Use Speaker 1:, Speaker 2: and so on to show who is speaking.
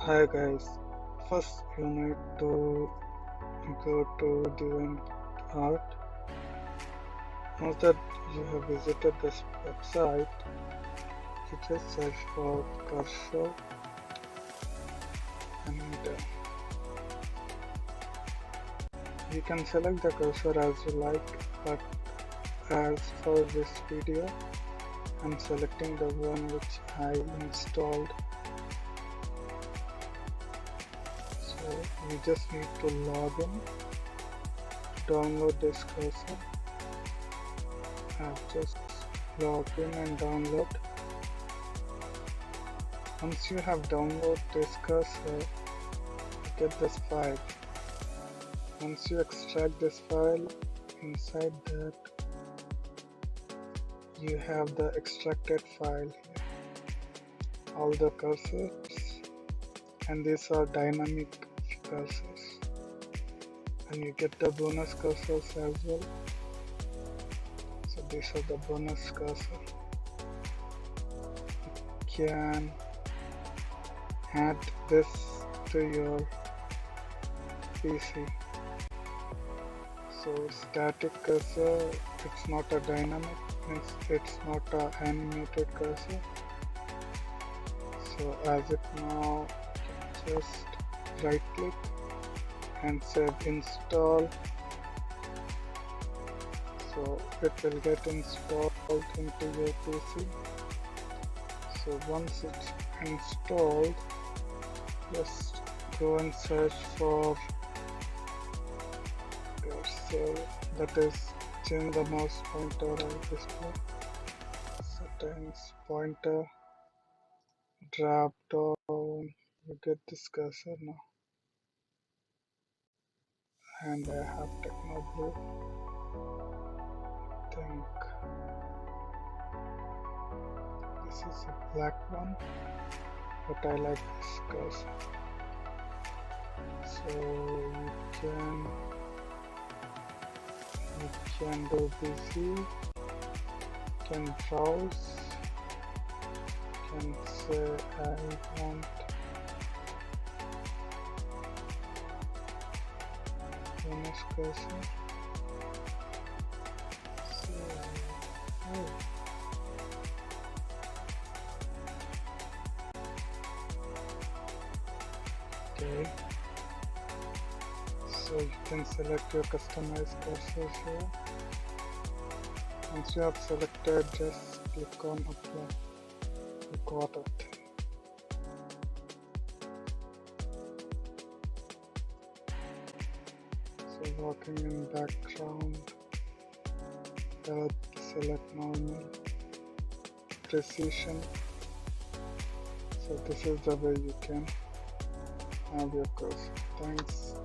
Speaker 1: Hi guys, first you need to go to Divine Art. Once that you have visited this website, you just search for cursor and you can select the cursor as you like, but as for this video, I'm selecting the one which I installed. So you just need to log in, download this cursor. I've just logged in and download. Once you have downloaded this cursor, you get this file. Once you extract this file, inside that you have the extracted file here. All the cursors, and these are dynamic cursors, and you get the bonus cursors as well. So these are the bonus cursor. You can add this to your PC. So static cursor, it's not a dynamic, means it's not a animated cursor. So as it now, just right click and say install. So it will get installed into your PC. So once it's installed, just go and search for cursor, that is change the mouse pointer on display, settings, pointer, drop down, you get this cursor now, and I have Techno Blue. I think this is a black one, but I like this cursor. So you can do busy, you can browse, you can say I want bonus cursor. So, okay. So you can select your customized cursors here. Once you have selected, just click on apply. You got it. So working in background, select normal, precision. So this is the way you can have your cursor. Thanks.